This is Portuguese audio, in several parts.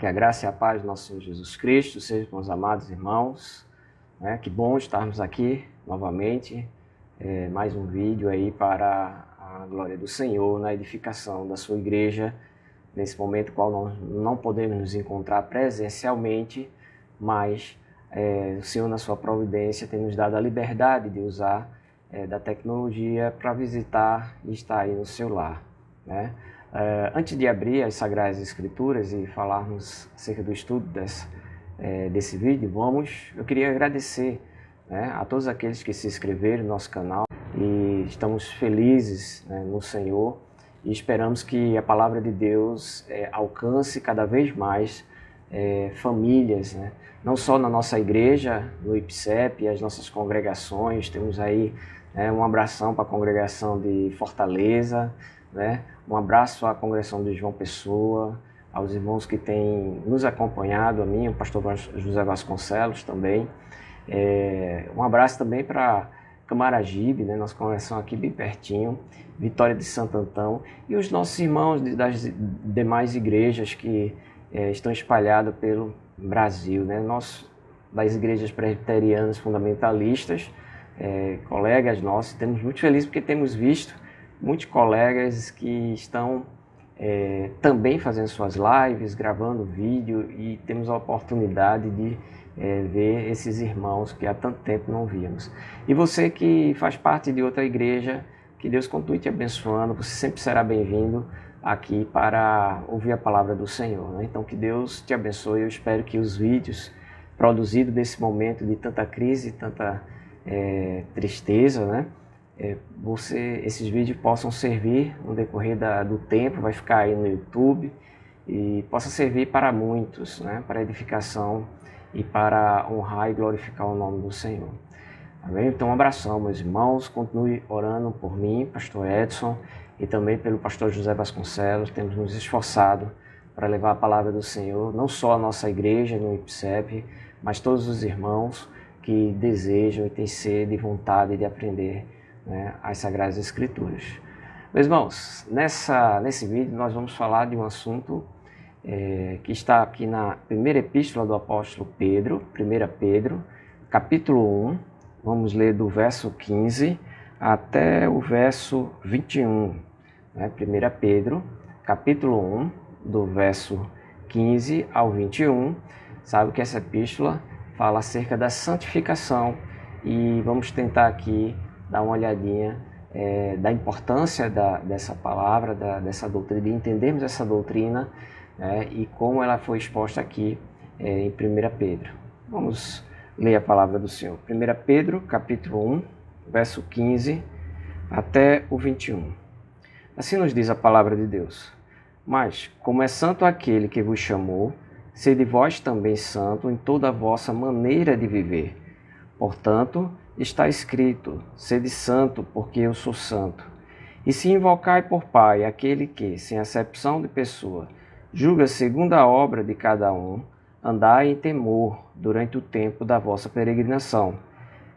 Que a graça e a paz do nosso Senhor Jesus Cristo sejam com os amados irmãos. Que bom estarmos aqui novamente. Mais um vídeo aí para a glória do Senhor, na edificação da sua igreja, nesse momento qual nós não podemos nos encontrar presencialmente, mas o Senhor, na sua providência, tem nos dado a liberdade de usar da tecnologia para visitar e estar aí no seu lar. Antes de abrir as Sagradas Escrituras e falarmos acerca do estudo desse vídeo, eu queria agradecer a todos aqueles que se inscreveram no nosso canal, e estamos felizes no Senhor e esperamos que a palavra de Deus alcance cada vez mais famílias, não só na nossa igreja, no IPCEP e as nossas congregações. Temos aí um abração para a congregação de Fortaleza, um abraço à congregação de João Pessoa, aos irmãos que têm nos acompanhado, a mim, o pastor José Vasconcelos também. Um abraço também para Camaragibe, nossa congregação aqui bem pertinho, Vitória de Santo Antão, e os nossos irmãos das demais igrejas que estão espalhados pelo Brasil, nós das igrejas presbiterianas fundamentalistas, colegas nossos. Estamos muito felizes porque temos visto muitos colegas que estão também fazendo suas lives, gravando vídeo, e temos a oportunidade de ver esses irmãos que há tanto tempo não víamos. E você que faz parte de outra igreja, que Deus continue te abençoando, você sempre será bem-vindo aqui para ouvir a palavra do Senhor. Então que Deus te abençoe. Eu espero que os vídeos produzidos nesse momento de tanta crise, tanta tristeza, esses vídeos possam servir no decorrer do tempo, vai ficar aí no YouTube, e possa servir para muitos, para edificação e para honrar e glorificar o nome do Senhor. Amém? Então, um abração, meus irmãos. Continue orando por mim, pastor Edson, e também pelo pastor José Vasconcelos. Temos nos esforçado para levar a palavra do Senhor, não só a nossa igreja no IPCEP, mas todos os irmãos que desejam e têm sede e vontade de aprender as Sagradas Escrituras. Meus irmãos, nesse vídeo nós vamos falar de um assunto que está aqui na primeira epístola do apóstolo Pedro, 1 Pedro, capítulo 1, vamos ler do verso 15 até o verso 21. 1 Pedro, capítulo 1, do verso 15 ao 21, sabe que essa epístola fala acerca da santificação, e vamos tentar aqui dar uma olhadinha da importância dessa palavra, dessa doutrina, de entendermos essa doutrina e como ela foi exposta aqui em 1 Pedro. Vamos ler a palavra do Senhor. 1 Pedro, capítulo 1, verso 15 até o 21. Assim nos diz a palavra de Deus: Mas, como é santo aquele que vos chamou, sede vós também santo em toda a vossa maneira de viver. Portanto, está escrito: sede santo, porque eu sou santo. E se invocai por Pai aquele que, sem acepção de pessoa, julga segundo a obra de cada um, andai em temor durante o tempo da vossa peregrinação,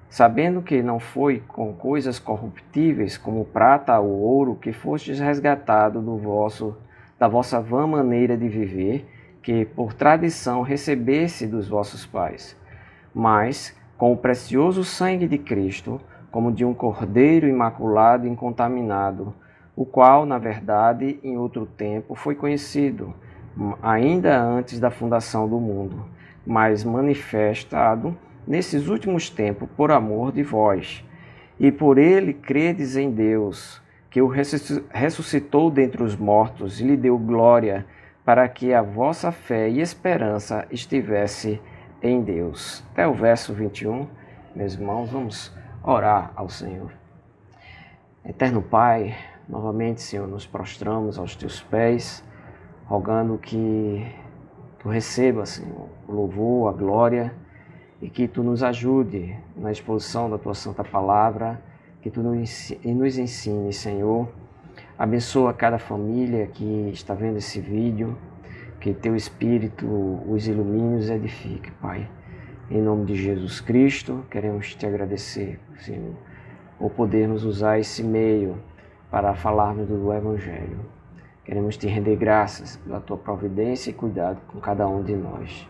sabendo que não foi com coisas corruptíveis, como prata ou ouro, que fostes resgatado da vossa vã maneira de viver, que por tradição recebesse dos vossos pais, mas com o precioso sangue de Cristo, como de um cordeiro imaculado e incontaminado, o qual, na verdade, em outro tempo foi conhecido, ainda antes da fundação do mundo, mas manifestado nesses últimos tempos por amor de vós. E por ele credes em Deus, que o ressuscitou dentre os mortos e lhe deu glória, para que a vossa fé e esperança estivesse em Deus. Até o verso 21, meus irmãos, vamos orar ao Senhor. Eterno Pai, novamente, Senhor, nos prostramos aos teus pés, rogando que tu receba, Senhor, o louvor, a glória, e que tu nos ajude na exposição da tua santa palavra, que tu nos ensine, Senhor. Abençoa cada família que está vendo esse vídeo, que teu Espírito os ilumine e os edifique, Pai. Em nome de Jesus Cristo, queremos te agradecer, Senhor, por podermos usar esse meio para falarmos do Evangelho. Queremos te render graças pela tua providência e cuidado com cada um de nós.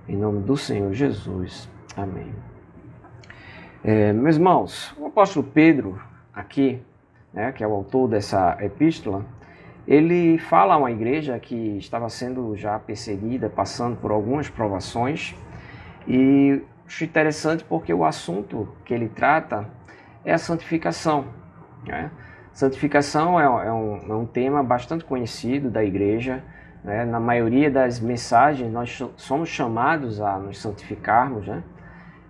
Em nome do Senhor Jesus. Amém. Meus irmãos, o apóstolo Pedro, aqui, que é o autor dessa epístola, ele fala a uma igreja que estava sendo já perseguida, passando por algumas provações, e acho interessante porque o assunto que ele trata é a santificação. Santificação é um tema bastante conhecido da igreja. Na maioria das mensagens nós somos chamados a nos santificarmos.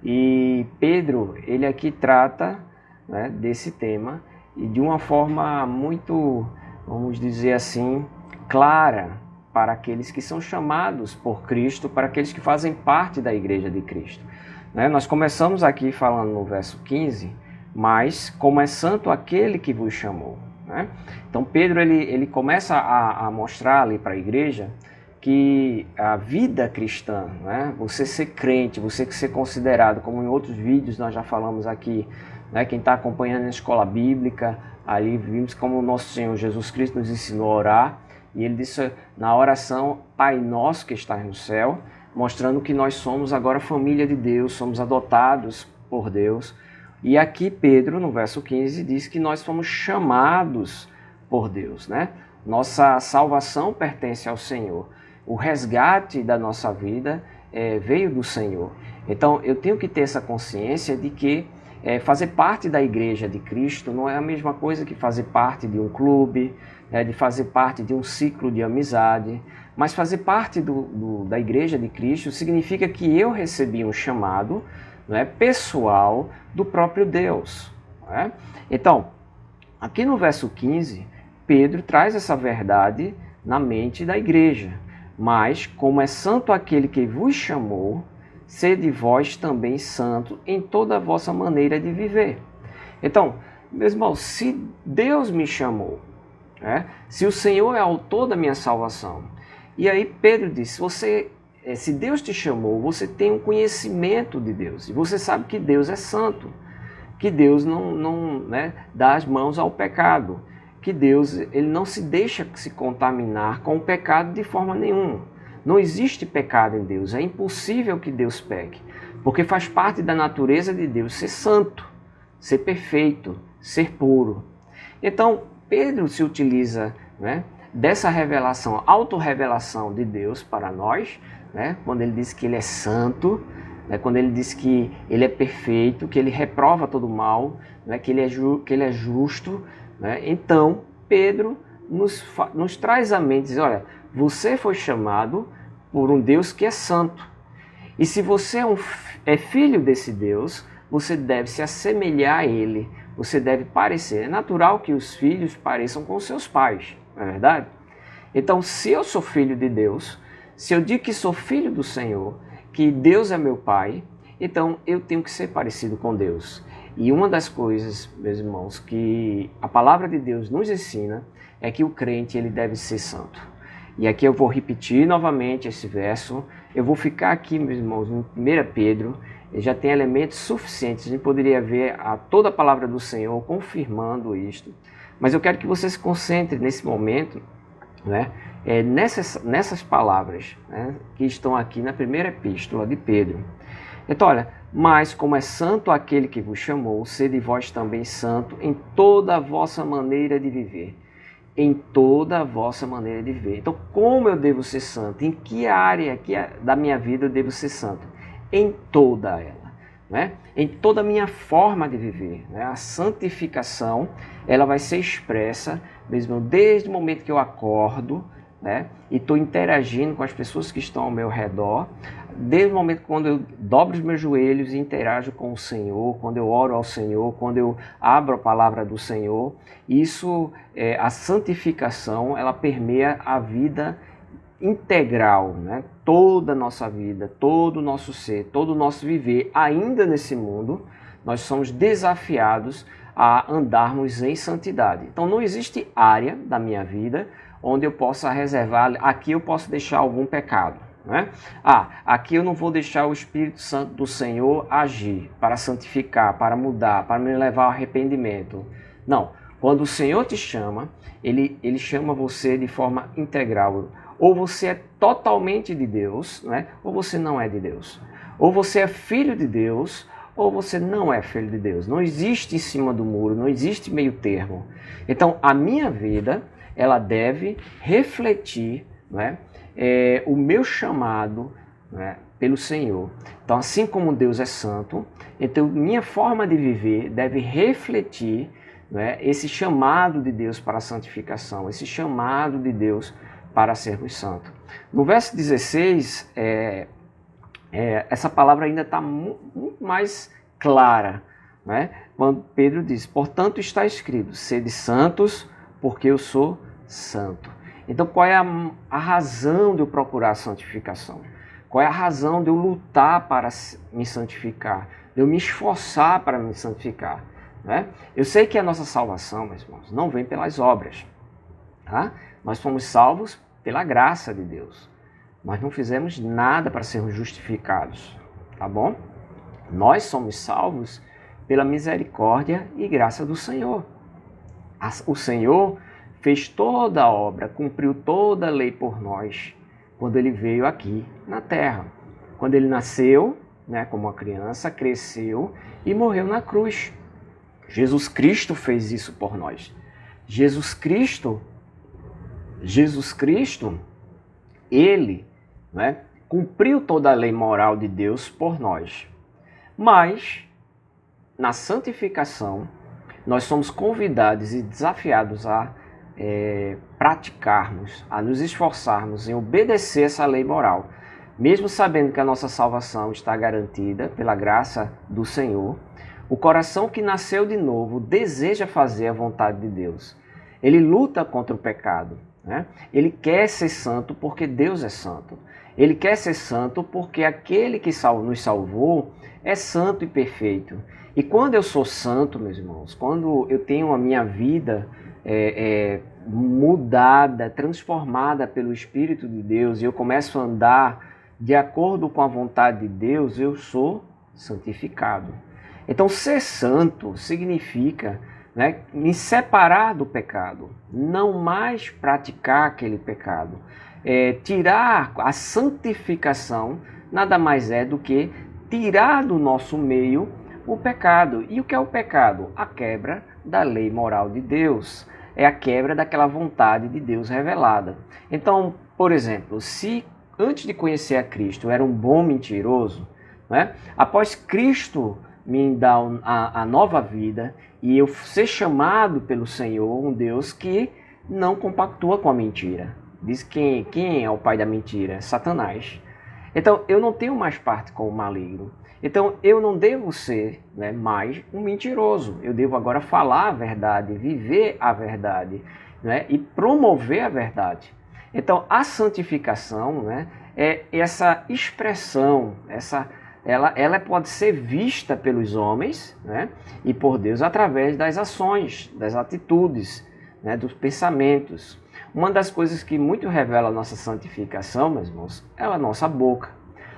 E Pedro, ele aqui trata desse tema e de uma forma muito, vamos dizer assim, clara para aqueles que são chamados por Cristo, para aqueles que fazem parte da igreja de Cristo. Nós começamos aqui falando no verso 15, mas como é santo aquele que vos chamou. Então Pedro ele começa a mostrar ali para a igreja que a vida cristã, você ser crente, você ser considerado, como em outros vídeos nós já falamos aqui, quem está acompanhando a escola bíblica, ali vimos como o nosso Senhor Jesus Cristo nos ensinou a orar, e ele disse na oração, Pai nosso que estás no céu, mostrando que nós somos agora família de Deus, somos adotados por Deus. E aqui Pedro, no verso 15, diz que nós fomos chamados por Deus. Nossa salvação pertence ao Senhor. O resgate da nossa vida veio do Senhor. Então eu tenho que ter essa consciência de que fazer parte da igreja de Cristo não é a mesma coisa que fazer parte de um clube, de fazer parte de um ciclo de amizade, mas fazer parte da igreja de Cristo significa que eu recebi um chamado pessoal do próprio Deus. Então, aqui no verso 15, Pedro traz essa verdade na mente da igreja. Mas, como é santo aquele que vos chamou, sede vós também santo em toda a vossa maneira de viver. Então, meus irmãos, se Deus me chamou, se o Senhor é autor da minha salvação, e aí Pedro diz, se Deus te chamou, você tem um conhecimento de Deus, e você sabe que Deus é santo, que Deus não dá as mãos ao pecado, que Deus ele não se deixa se contaminar com o pecado de forma nenhuma. Não existe pecado em Deus, é impossível que Deus peque, porque faz parte da natureza de Deus ser santo, ser perfeito, ser puro. Então, Pedro se utiliza dessa revelação, autorrevelação de Deus para nós, quando ele diz que ele é santo, quando ele diz que ele é perfeito, que ele reprova todo o mal, que ele é justo. Então, Pedro nos traz à mente, diz, olha, você foi chamado por um Deus que é santo. E se você é filho desse Deus, você deve se assemelhar a ele, você deve parecer. É natural que os filhos pareçam com seus pais, não é verdade? Então, se eu sou filho de Deus, se eu digo que sou filho do Senhor, que Deus é meu Pai, então eu tenho que ser parecido com Deus. E uma das coisas, meus irmãos, que a palavra de Deus nos ensina é que o crente ele deve ser santo. E aqui eu vou repetir novamente esse verso. Eu vou ficar aqui, meus irmãos, em 1 Pedro. Já tem elementos suficientes. A gente poderia ver toda a palavra do Senhor confirmando isto. Mas eu quero que você se concentre nesse momento, nessas palavras que estão aqui na primeira epístola de Pedro. Então, olha, mas como é santo aquele que vos chamou, sede vós também santo em toda a vossa maneira de viver. Em toda a vossa maneira de viver. Então, como eu devo ser santo? Em que área da minha vida eu devo ser santo? Em toda ela. Em toda a minha forma de viver. A santificação ela vai ser expressa mesmo desde o momento que eu acordo, e estou interagindo com as pessoas que estão ao meu redor, desde o momento quando eu dobro os meus joelhos e interajo com o Senhor, quando eu oro ao Senhor, quando eu abro a palavra do Senhor, isso, a santificação, ela permeia a vida integral, toda a nossa vida, todo o nosso ser, todo o nosso viver, ainda nesse mundo, nós somos desafiados a andarmos em santidade. Então não existe área da minha vida onde eu possa reservar, aqui eu posso deixar algum pecado. Aqui eu não vou deixar o Espírito Santo do Senhor agir para santificar, para mudar, para me levar ao arrependimento. Não, Quando o Senhor te chama, Ele chama você de forma integral. Ou você é totalmente de Deus, né? Ou você não é de Deus. Ou você é filho de Deus, ou você não é filho de Deus. Não existe em cima do muro, não existe meio termo. Então, a minha vida, ela deve refletir, né, o meu chamado, né, pelo Senhor. Então, assim como Deus é santo, então minha forma de viver deve refletir, né, esse chamado de Deus para a santificação, esse chamado de Deus para sermos santos. No verso 16, essa palavra ainda está muito mais clara, né? Quando Pedro diz, portanto está escrito, sede santos, porque eu sou santo. Então qual é a razão de eu procurar a santificação? Qual é a razão de eu lutar para me santificar? De eu me esforçar para me santificar? Né? Eu sei que a nossa salvação, meus irmãos, não vem pelas obras. Tá? Nós fomos salvos pela graça de Deus. Nós não fizemos nada para sermos justificados, tá bom? Nós somos salvos pela misericórdia e graça do Senhor. O Senhor fez toda a obra, cumpriu toda a lei por nós, quando Ele veio aqui na terra. Quando Ele nasceu, né, como uma criança, cresceu e morreu na cruz. Jesus Cristo fez isso por nós. Jesus Cristo, Ele, né, cumpriu toda a lei moral de Deus por nós. Mas, na santificação, nós somos convidados e desafiados a praticarmos, a nos esforçarmos em obedecer essa lei moral. Mesmo sabendo que a nossa salvação está garantida pela graça do Senhor, o coração que nasceu de novo deseja fazer a vontade de Deus. Ele luta contra o pecado. Né? Ele quer ser santo porque Deus é santo. Ele quer ser santo porque aquele que nos salvou é santo e perfeito. E quando eu sou santo, meus irmãos, quando eu tenho a minha vida mudada, transformada pelo Espírito de Deus, e eu começo a andar de acordo com a vontade de Deus, eu sou santificado. Então, ser santo significa, né, me separar do pecado, não mais praticar aquele pecado. Tirar a santificação nada mais é do que tirar do nosso meio o pecado. E o que é o pecado? A quebra da lei moral de Deus. É a quebra daquela vontade de Deus revelada. Então, por exemplo, se antes de conhecer a Cristo eu era um bom mentiroso, né? Após Cristo me dar a nova vida e eu ser chamado pelo Senhor, um Deus que não compactua com a mentira. Diz quem é o pai da mentira? Satanás. Então, eu não tenho mais parte com o maligno. Então, eu não devo ser, né, mais um mentiroso. Eu devo agora falar a verdade, viver a verdade, né, e promover a verdade. Então, a santificação, né, é essa expressão, ela pode ser vista pelos homens, né, e por Deus através das ações, das atitudes, né, dos pensamentos. Uma das coisas que muito revela a nossa santificação, meus irmãos, é a nossa boca.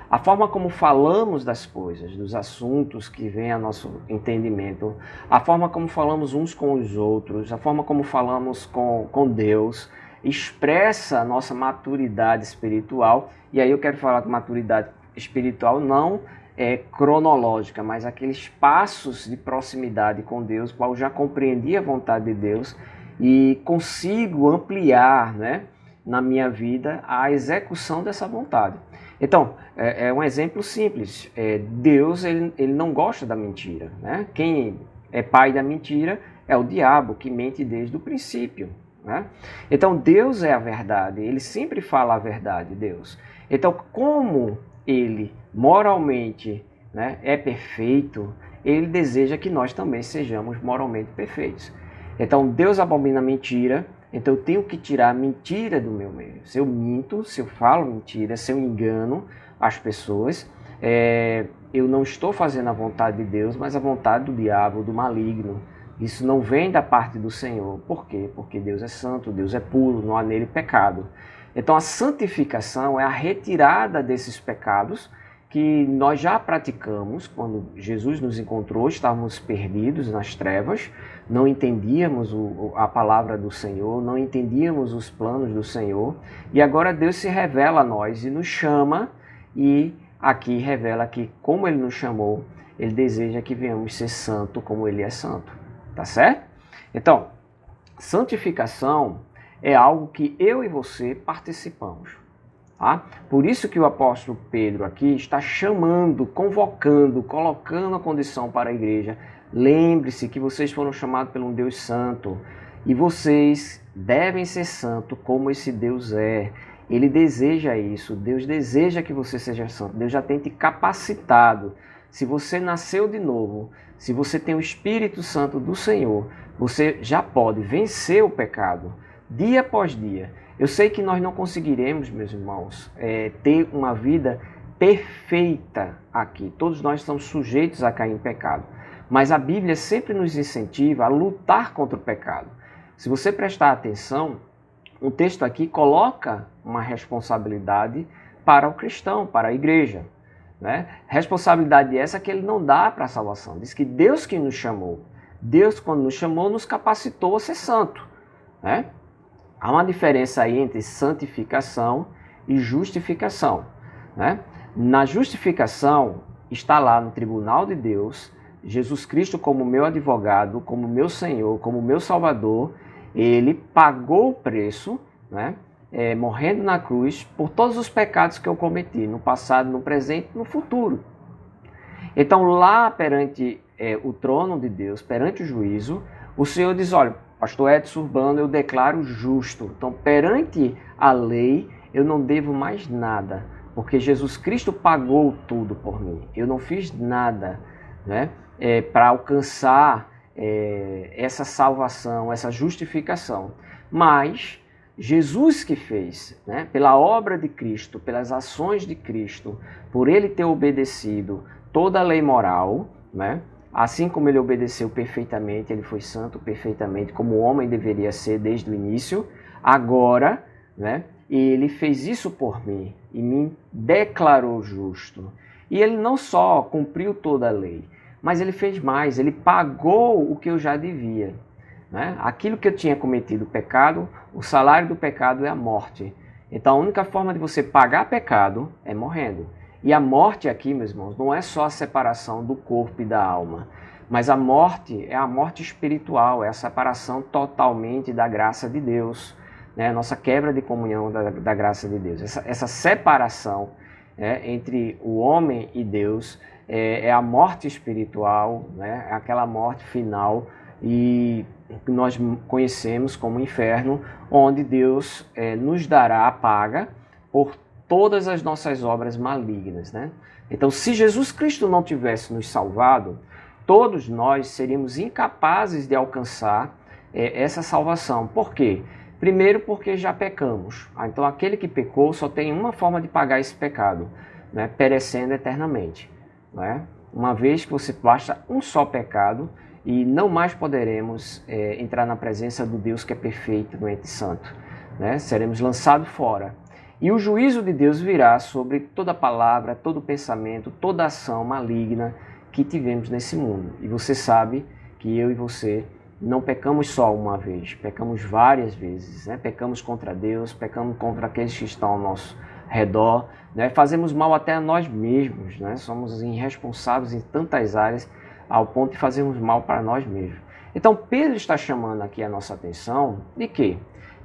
A forma como falamos das coisas, dos assuntos que vêm a nosso entendimento, a forma como falamos uns com os outros, a forma como falamos com Deus, expressa a nossa maturidade espiritual. E aí eu quero falar que maturidade espiritual não é cronológica, mas aqueles passos de proximidade com Deus, qual eu já compreendi a vontade de Deus e consigo ampliar, né, na minha vida a execução dessa vontade. Então, é um exemplo simples. Deus ele não gosta da mentira. Né? Quem é pai da mentira é o diabo, que mente desde o princípio. Né? Então, Deus é a verdade. Ele sempre fala a verdade, Deus. Então, como ele moralmente, né, é perfeito, ele deseja que nós também sejamos moralmente perfeitos. Então, Deus abomina a mentira. Então eu tenho que tirar a mentira do meu meio. Se eu minto, se eu falo mentira, se eu engano as pessoas, eu não estou fazendo a vontade de Deus, mas a vontade do diabo, do maligno. Isso não vem da parte do Senhor. Por quê? Porque Deus é santo, Deus é puro, não há nele pecado. Então a santificação é a retirada desses pecados que nós já praticamos quando Jesus nos encontrou, estávamos perdidos nas trevas, não entendíamos a palavra do Senhor, não entendíamos os planos do Senhor, e agora Deus se revela a nós e nos chama, e aqui revela que, como Ele nos chamou, Ele deseja que venhamos ser santo como Ele é santo, tá certo? Então, santificação é algo que eu e você participamos. Tá? Por isso que o apóstolo Pedro aqui está chamando, convocando, colocando a condição para a igreja. Lembre-se que vocês foram chamados por um Deus santo e vocês devem ser santo como esse Deus é. Ele deseja isso, Deus deseja que você seja santo, Deus já tem te capacitado. Se você nasceu de novo, se você tem o Espírito Santo do Senhor, você já pode vencer o pecado dia após dia. Eu sei que nós não conseguiremos, meus irmãos, ter uma vida perfeita aqui. Todos nós estamos sujeitos a cair em pecado. Mas a Bíblia sempre nos incentiva a lutar contra o pecado. Se você prestar atenção, o texto aqui coloca uma responsabilidade para o cristão, para a igreja. Né? Responsabilidade essa que ele não dá para a salvação. Diz que Deus que nos chamou. Deus, quando nos chamou, nos capacitou a ser santo. Né? Há uma diferença aí entre santificação e justificação. Né? Na justificação, está lá no tribunal de Deus, Jesus Cristo como meu advogado, como meu Senhor, como meu Salvador, Ele pagou o preço, né? Morrendo na cruz, por todos os pecados que eu cometi, no passado, no presente e no futuro. Então lá perante o trono de Deus, perante o juízo, o Senhor diz, olha, pastor Edson Urbano, eu declaro justo. Então, perante a lei, eu não devo mais nada, porque Jesus Cristo pagou tudo por mim. Eu não fiz nada, né, para alcançar essa salvação, essa justificação. Mas Jesus que fez, né, pela obra de Cristo, pelas ações de Cristo, por Ele ter obedecido toda a lei moral, né, assim como Ele obedeceu perfeitamente, Ele foi santo perfeitamente, como o homem deveria ser desde o início, agora, né, Ele fez isso por mim e me declarou justo. E Ele não só cumpriu toda a lei, mas Ele fez mais, Ele pagou o que eu já devia. Né? Aquilo que eu tinha cometido pecado, o salário do pecado é a morte. Então a única forma de você pagar pecado é morrendo. E a morte aqui, meus irmãos, não é só a separação do corpo e da alma, mas a morte é a morte espiritual, é a separação totalmente da graça de Deus, né? A nossa quebra de comunhão da graça de Deus. Essa separação entre o homem e Deus é a morte espiritual, né? É aquela morte final e que nós conhecemos como inferno, onde Deus nos dará a paga por todas as nossas obras malignas, né? Então, se Jesus Cristo não tivesse nos salvado, todos nós seríamos incapazes de alcançar essa salvação. Por quê? Primeiro, porque já pecamos. Então, aquele que pecou só tem uma forma de pagar esse pecado, né? Perecendo eternamente. Né? Uma vez que você basta um só pecado e não mais poderemos entrar na presença do Deus que é perfeito, doente e santo. Né? Seremos lançados fora. E o juízo de Deus virá sobre toda palavra, todo pensamento, toda ação maligna que tivemos nesse mundo. E você sabe que eu e você não pecamos só uma vez, pecamos várias vezes. Né? Pecamos contra Deus, pecamos contra aqueles que estão ao nosso redor. Né? Fazemos mal até a nós mesmos. Né? Somos irresponsáveis em tantas áreas ao ponto de fazermos mal para nós mesmos. Então Pedro está chamando aqui a nossa atenção de que,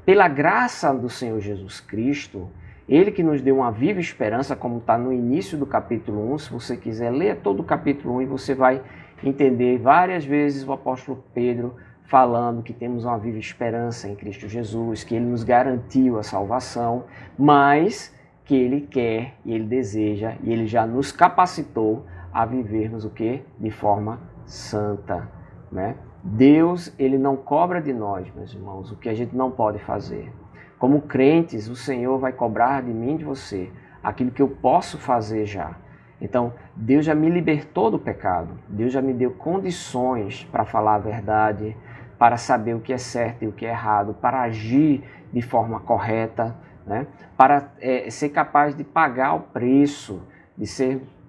pela graça do Senhor Jesus Cristo, Ele que nos deu uma viva esperança, como está no início do capítulo 1, se você quiser ler todo o capítulo 1 e você vai entender várias vezes o apóstolo Pedro falando que temos uma viva esperança em Cristo Jesus, que Ele nos garantiu a salvação, mas que Ele quer e Ele deseja e Ele já nos capacitou a vivermos o quê? De forma santa. Né? Deus, Ele não cobra de nós, meus irmãos, o que a gente não pode fazer. Como crentes, o Senhor vai cobrar de mim e de você aquilo que eu posso fazer já. Então, Deus já me libertou do pecado. Deus já me deu condições para falar a verdade, para saber o que é certo e o que é errado, para agir de forma correta, né? Para ser capaz de pagar o preço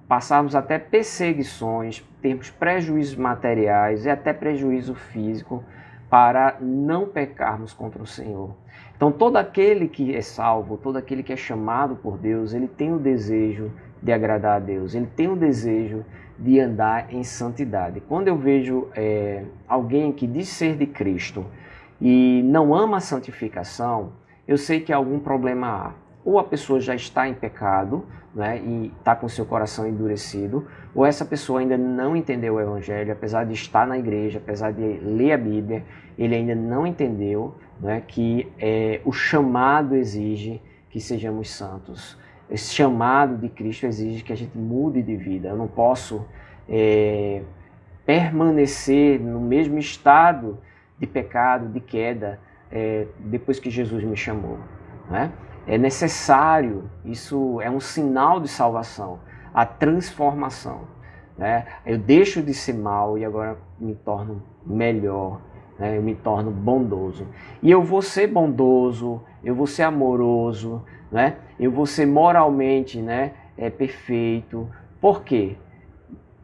passarmos até perseguições, termos prejuízos materiais e até prejuízo físico para não pecarmos contra o Senhor. Então todo aquele que é salvo, todo aquele que é chamado por Deus, ele tem o desejo de agradar a Deus, ele tem o desejo de andar em santidade. Quando eu vejo alguém que diz ser de Cristo e não ama a santificação, eu sei que algum problema há. Ou a pessoa já está em pecado, né, e está com seu coração endurecido, ou essa pessoa ainda não entendeu o Evangelho, apesar de estar na igreja, apesar de ler a Bíblia, ele ainda não entendeu, né, que o chamado exige que sejamos santos. Esse chamado de Cristo exige que a gente mude de vida. Eu não posso permanecer no mesmo estado de pecado, de queda, depois que Jesus me chamou, né? É necessário, isso é um sinal de salvação, a transformação, né? Eu deixo de ser mal e agora me torno melhor, né? Eu me torno bondoso. E eu vou ser bondoso, eu vou ser amoroso, né? Eu vou ser moralmente, né, perfeito. Por quê?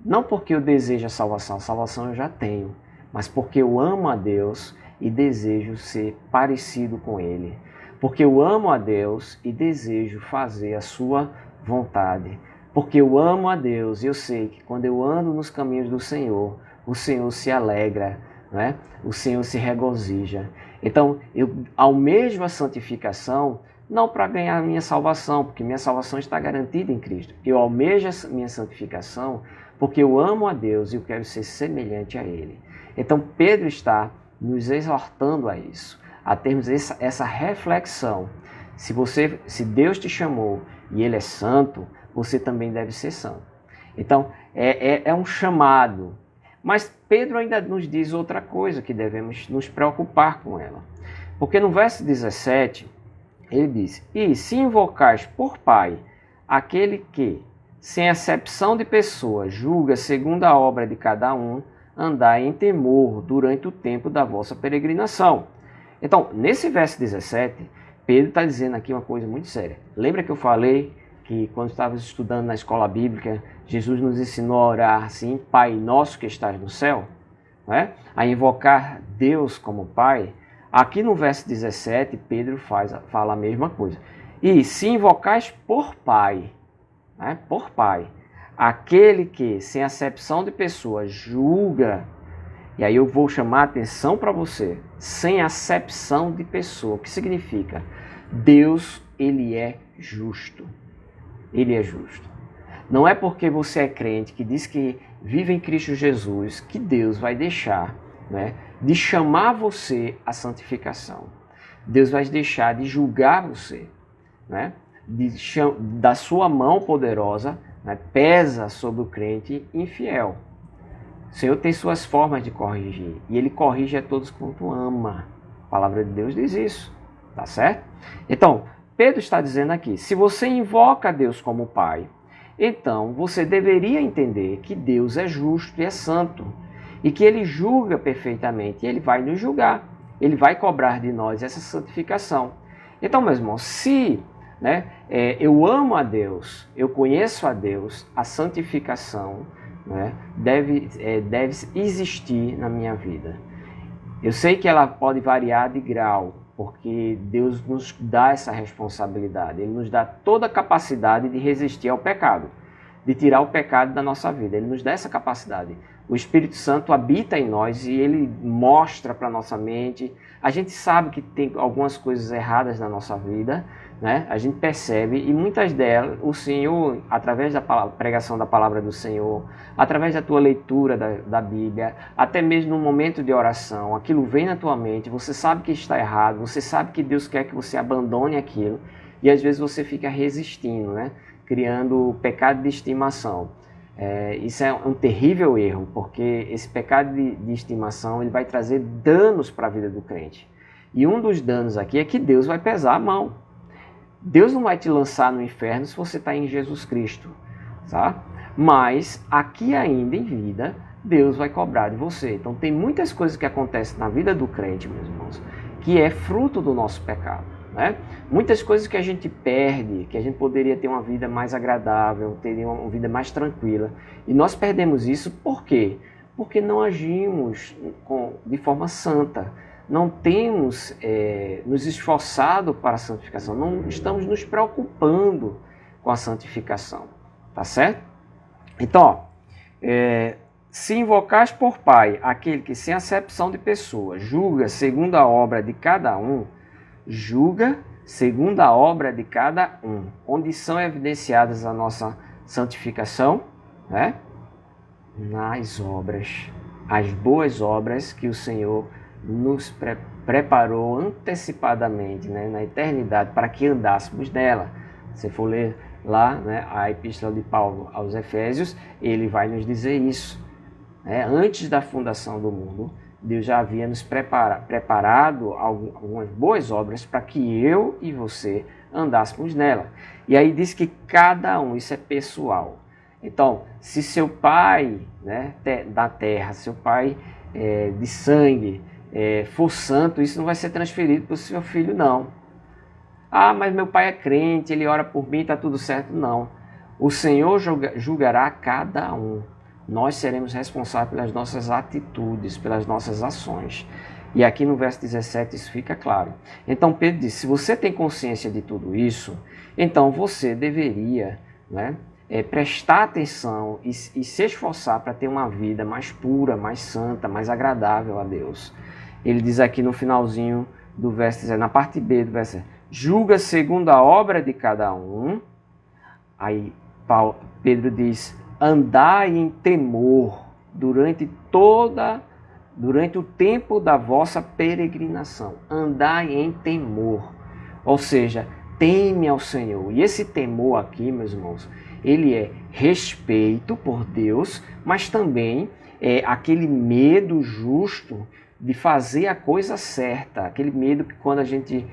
Não porque eu desejo a salvação eu já tenho, mas porque eu amo a Deus e desejo ser parecido com Ele. Porque eu amo a Deus e desejo fazer a sua vontade. Porque eu amo a Deus e eu sei que quando eu ando nos caminhos do Senhor, o Senhor se alegra, né? O Senhor se regozija. Então, eu almejo a santificação não para ganhar a minha salvação, porque minha salvação está garantida em Cristo. Eu almejo a minha santificação porque eu amo a Deus e eu quero ser semelhante a Ele. Então, Pedro está nos exortando a isso, a termos essa reflexão. Se Deus te chamou e Ele é santo, você também deve ser santo. Então, é um chamado. Mas Pedro ainda nos diz outra coisa que devemos nos preocupar com ela. Porque no verso 17, ele diz: E se invocais por Pai aquele que, sem acepção de pessoa, julga segundo a obra de cada um, andai em temor durante o tempo da vossa peregrinação. Então, nesse verso 17, Pedro está dizendo aqui uma coisa muito séria. Lembra que eu falei que quando estávamos estudando na escola bíblica, Jesus nos ensinou a orar assim: Pai nosso que estás no céu, né? A invocar Deus como Pai. Aqui no verso 17, Pedro fala a mesma coisa. E se invocais por Pai, né? Por Pai, aquele que, sem acepção de pessoa, julga. E aí eu vou chamar a atenção para você, sem acepção de pessoa. O que significa? Deus, Ele é justo. Ele é justo. Não é porque você é crente, que diz que vive em Cristo Jesus, que Deus vai deixar, né, de chamar você à santificação. Deus vai deixar de julgar você, né, da sua mão poderosa, né, pesa sobre o crente infiel. O Senhor tem suas formas de corrigir, e Ele corrige a todos quanto ama. A palavra de Deus diz isso, tá certo? Então, Pedro está dizendo aqui, se você invoca a Deus como Pai, então você deveria entender que Deus é justo e é santo, e que Ele julga perfeitamente, e Ele vai nos julgar, Ele vai cobrar de nós essa santificação. Então, meus irmãos, se eu amo a Deus, eu conheço a Deus, a santificação, né, deve existir na minha vida. Eu sei que ela pode variar de grau, porque Deus nos dá essa responsabilidade. Ele nos dá toda a capacidade de resistir ao pecado, de tirar o pecado da nossa vida. Ele nos dá essa capacidade. O Espírito Santo habita em nós e Ele mostra para a nossa mente. A gente sabe que tem algumas coisas erradas na nossa vida, né? A gente percebe, e muitas delas o Senhor, através da pregação da palavra do Senhor, através da tua leitura da Bíblia, até mesmo no momento de oração, aquilo vem na tua mente, você sabe que está errado, você sabe que Deus quer que você abandone aquilo, e às vezes você fica resistindo, né? Criando pecado de estimação. Isso é um terrível erro, porque esse pecado de estimação ele vai trazer danos para a vida do crente. E um dos danos aqui é que Deus vai pesar a mão. Deus não vai te lançar no inferno se você está em Jesus Cristo, tá? Mas aqui ainda em vida, Deus vai cobrar de você. Então tem muitas coisas que acontecem na vida do crente, meus irmãos, que é fruto do nosso pecado. né? Muitas coisas que a gente perde, que a gente poderia ter uma vida mais agradável, ter uma vida mais tranquila. E nós perdemos isso por quê? Porque não agimos de forma santa. Não temos nos esforçado para a santificação. Não estamos nos preocupando com a santificação. Tá certo? Então, ó, se invocais por Pai aquele que sem acepção de pessoa julga segundo a obra de cada um, julga segundo a obra de cada um. Onde são evidenciadas a nossa santificação? Né? Nas obras, as boas obras que o Senhor nos preparou antecipadamente, né, na eternidade, para que andássemos nela. Se for ler lá, né, a epístola de Paulo aos Efésios, ele vai nos dizer isso. Né? Antes da fundação do mundo, Deus já havia nos preparado algumas boas obras para que eu e você andássemos nela. E aí diz que cada um, isso é pessoal. Então, se seu pai, né, da terra, seu pai de sangue, for santo, isso não vai ser transferido para o seu filho, não. Ah, mas meu pai é crente, ele ora por mim, está tudo certo. Não. O Senhor julgará cada um. Nós seremos responsáveis pelas nossas atitudes, pelas nossas ações. E aqui no verso 17 isso fica claro. Então Pedro diz, se você tem consciência de tudo isso, então você deveria, né, prestar atenção e se esforçar para ter uma vida mais pura, mais santa, mais agradável a Deus. Ele diz aqui no finalzinho do verso, na parte B do verso, julga segundo a obra de cada um. Aí Pedro diz, andai em temor durante o tempo da vossa peregrinação. Andai em temor. Ou seja, teme ao Senhor. E esse temor aqui, meus irmãos, ele é respeito por Deus, mas também é aquele medo justo de fazer a coisa certa. Aquele medo que quando a gente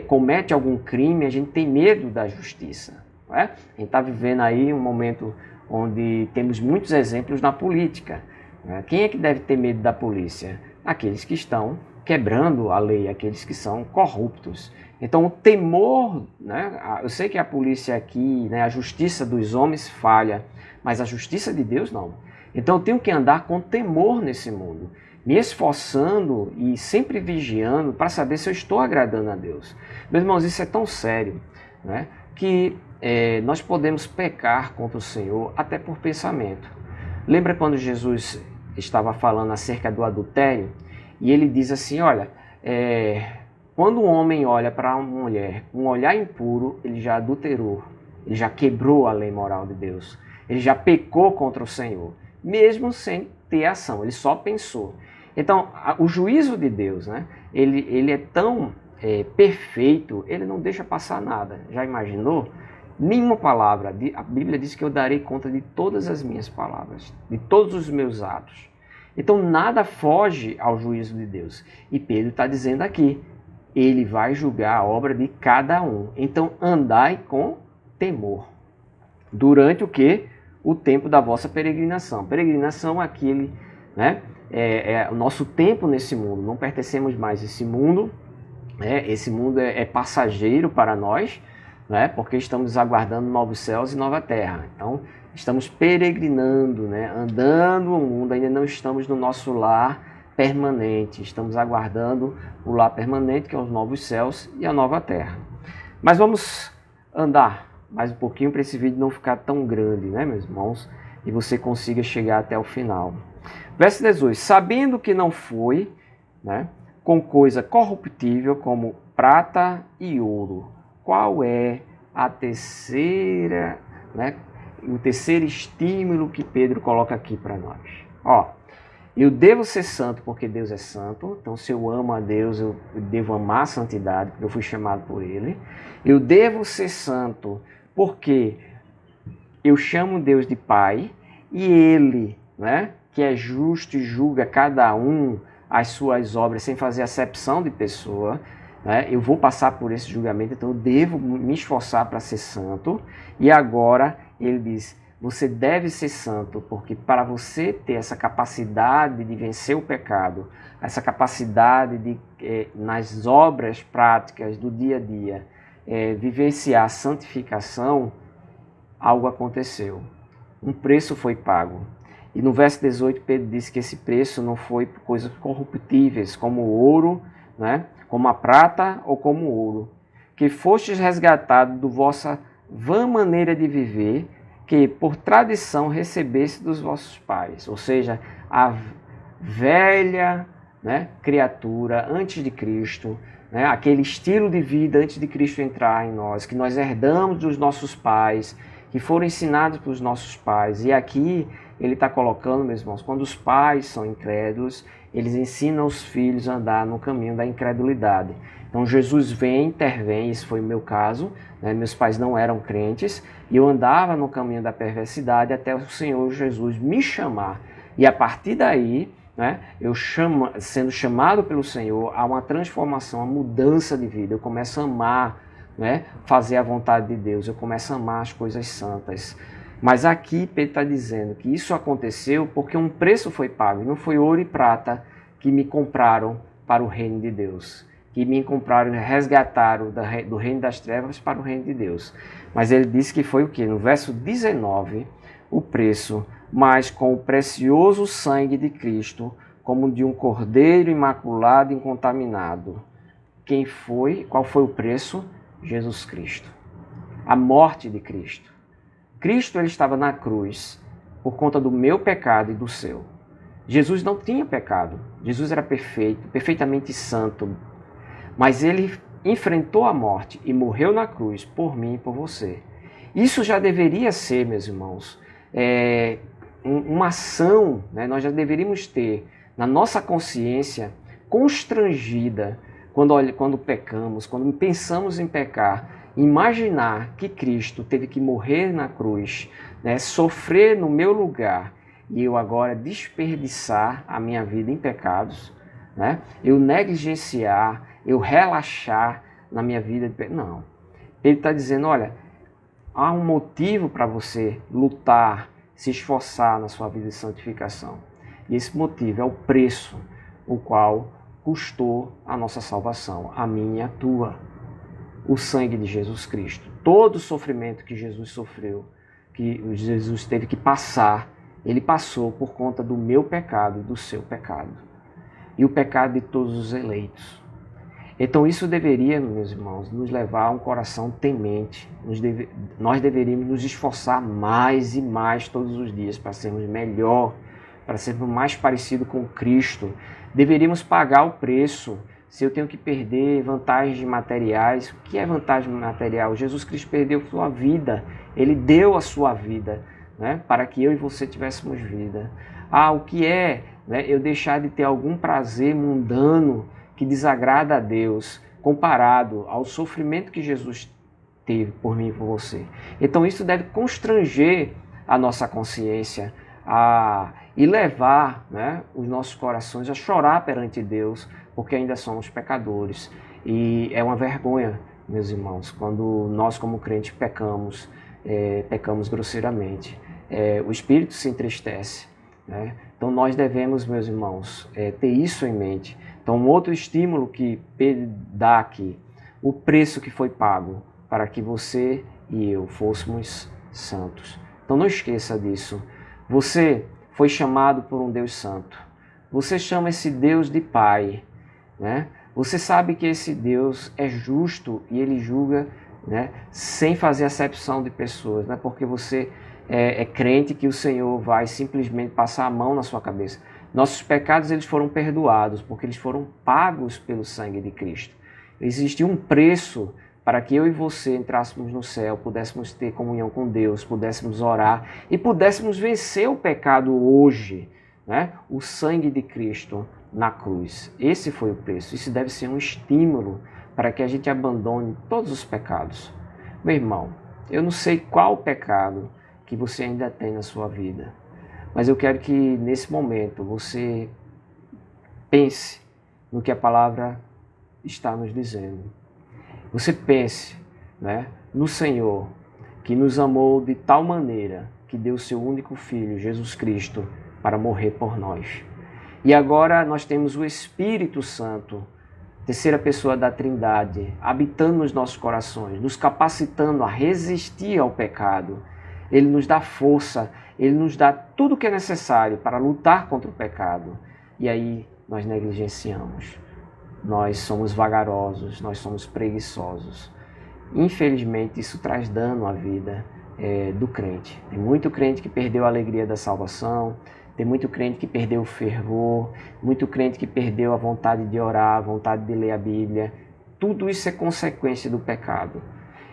comete algum crime, a gente tem medo da justiça. Não é? A gente está vivendo aí um momento onde temos muitos exemplos na política. Né? Quem é que deve ter medo da polícia? Aqueles que estão quebrando a lei, aqueles que são corruptos. Então o temor, né? Eu sei que a polícia aqui, né, a justiça dos homens falha, mas a justiça de Deus não. Então eu tenho que andar com temor nesse mundo, me esforçando e sempre vigiando para saber se eu estou agradando a Deus. Meus irmãos, isso é tão sério, né, que nós podemos pecar contra o Senhor até por pensamento. Lembra quando Jesus estava falando acerca do adultério? E ele diz assim, olha, quando um homem olha para uma mulher com um olhar impuro, ele já adulterou, ele já quebrou a lei moral de Deus, ele já pecou contra o Senhor, mesmo sem ter ação, ele só pensou. Então, o juízo de Deus, né, ele é tão perfeito, ele não deixa passar nada. Já imaginou? Nenhuma palavra, a Bíblia diz que eu darei conta de todas as minhas palavras, de todos os meus atos. Então nada foge ao juízo de Deus. E Pedro está dizendo aqui, ele vai julgar a obra de cada um. Então andai com temor. Durante o quê? O tempo da vossa peregrinação. Peregrinação é aquele, né, o nosso tempo nesse mundo. Não pertencemos mais a esse mundo. Esse mundo é passageiro para nós, né, porque estamos aguardando novos céus e nova terra. Então, estamos peregrinando, né, andando o mundo, ainda não estamos no nosso lar permanente. Estamos aguardando o lar permanente, que é os novos céus e a nova terra. Mas vamos andar mais um pouquinho para esse vídeo não ficar tão grande, né, meus irmãos, e você consiga chegar até o final. Verso 18. Sabendo que não foi, né, com coisa corruptível como prata e ouro. Qual é a terceira, né, o terceiro estímulo que Pedro coloca aqui para nós? Ó, eu devo ser santo porque Deus é santo. Então, se eu amo a Deus, eu devo amar a santidade, porque eu fui chamado por Ele. Eu devo ser santo porque eu chamo Deus de Pai e Ele, né, que é justo e julga cada um as suas obras sem fazer acepção de pessoa, né? Eu vou passar por esse julgamento, então eu devo me esforçar para ser santo. E agora ele diz, você deve ser santo, porque para você ter essa capacidade de vencer o pecado, essa capacidade de, nas obras práticas do dia a dia, vivenciar a santificação, algo aconteceu. Um preço foi pago. E no verso 18, Pedro disse que esse preço não foi por coisas corruptíveis, como o ouro, né? Como a prata ou como o ouro, que fostes resgatados do vossa vã maneira de viver, que por tradição recebeste dos vossos pais. Ou seja, a velha, né, criatura antes de Cristo, né, aquele estilo de vida antes de Cristo entrar em nós, que nós herdamos dos nossos pais, que foram ensinados pelos nossos pais. E aqui ele está colocando, meus irmãos, quando os pais são incrédulos, eles ensinam os filhos a andar no caminho da incredulidade. Então Jesus vem, intervém, esse foi o meu caso, né? Meus pais não eram crentes, e eu andava no caminho da perversidade até o Senhor Jesus me chamar. E a partir daí, né, sendo chamado pelo Senhor, há uma transformação, uma mudança de vida. Eu começo a amar, né, fazer a vontade de Deus, eu começo a amar as coisas santas. Mas aqui Pedro está dizendo que isso aconteceu porque um preço foi pago. Não foi ouro e prata que me compraram para o reino de Deus, que me compraram e resgataram do reino das trevas para o reino de Deus. Mas ele disse que foi o quê? No verso 19, o preço, mas com o precioso sangue de Cristo, como de um cordeiro imaculado e incontaminado. Quem foi? Qual foi o preço? Jesus Cristo. A morte de Cristo. Cristo, ele estava na cruz por conta do meu pecado e do seu. Jesus não tinha pecado. Jesus era perfeito, perfeitamente santo. Mas ele enfrentou a morte e morreu na cruz por mim e por você. Isso já deveria ser, meus irmãos, uma ação, né? Nós já deveríamos ter na nossa consciência constrangida quando pecamos, quando pensamos em pecar, imaginar que Cristo teve que morrer na cruz, né? Sofrer no meu lugar e eu agora desperdiçar a minha vida em pecados, né? Eu negligenciar, eu relaxar na minha vida. Não. Ele está dizendo, olha, há um motivo para você lutar, se esforçar na sua vida de santificação. E esse motivo é o preço, o qual custou a nossa salvação, a minha e a tua. O sangue de Jesus Cristo. Todo o sofrimento que Jesus sofreu, que Jesus teve que passar, ele passou por conta do meu pecado e do seu pecado. E o pecado de todos os eleitos. Então isso deveria, meus irmãos, nos levar a um coração temente. Nós deveríamos nos esforçar mais e mais todos os dias para sermos melhor, para sermos mais parecidos com Cristo. Deveríamos pagar o preço. Se eu tenho que perder vantagens materiais, o que é vantagem material? Jesus Cristo perdeu sua vida, ele deu a sua vida, né, para que eu e você tivéssemos vida. O que é, né, eu deixar de ter algum prazer mundano que desagrada a Deus, comparado ao sofrimento que Jesus teve por mim e por você? Então isso deve constranger a nossa consciência e levar, né, os nossos corações a chorar perante Deus, porque ainda somos pecadores. E é uma vergonha, meus irmãos, quando nós como crentes pecamos grosseiramente. O Espírito se entristece, né? Então nós devemos, meus irmãos, ter isso em mente. Então um outro estímulo que Pedro dá aqui, o preço que foi pago para que você e eu fôssemos santos. Então não esqueça disso. Você foi chamado por um Deus santo. Você chama esse Deus de Pai, né? Você sabe que esse Deus é justo e ele julga, né, sem fazer acepção de pessoas, não é porque você é crente que o Senhor vai simplesmente passar a mão na sua cabeça. Nossos pecados eles foram perdoados porque eles foram pagos pelo sangue de Cristo. Existe um preço para que eu e você entrássemos no céu, pudéssemos ter comunhão com Deus, pudéssemos orar e pudéssemos vencer o pecado hoje, né? O sangue de Cristo na cruz. Esse foi o preço. Isso deve ser um estímulo para que a gente abandone todos os pecados. Meu irmão, eu não sei qual pecado que você ainda tem na sua vida, mas eu quero que nesse momento você pense no que a palavra está nos dizendo. Você pense, né, no Senhor, que nos amou de tal maneira que deu seu único Filho, Jesus Cristo, para morrer por nós. E agora nós temos o Espírito Santo, terceira pessoa da Trindade, habitando nos nossos corações, nos capacitando a resistir ao pecado. Ele nos dá força, ele nos dá tudo o que é necessário para lutar contra o pecado. E aí nós negligenciamos. Nós somos vagarosos, nós somos preguiçosos. Infelizmente, isso traz dano à vida do crente. Tem muito crente que perdeu a alegria da salvação, tem muito crente que perdeu o fervor, muito crente que perdeu a vontade de orar, a vontade de ler a Bíblia. Tudo isso é consequência do pecado.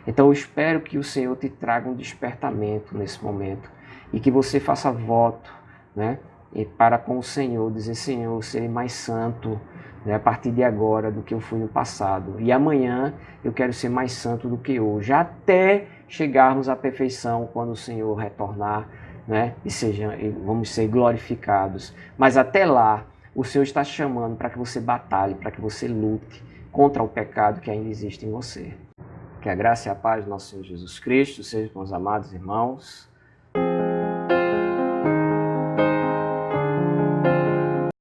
Então eu espero que o Senhor te traga um despertamento nesse momento e que você faça voto, né? E para com o Senhor, dizer: Senhor, eu serei mais santo, né, a partir de agora do que eu fui no passado. E amanhã eu quero ser mais santo do que hoje, até chegarmos à perfeição quando o Senhor retornar, né, e vamos ser glorificados. Mas até lá, o Senhor está chamando para que você batalhe, para que você lute contra o pecado que ainda existe em você. Que a graça e a paz do nosso Senhor Jesus Cristo seja com os amados irmãos.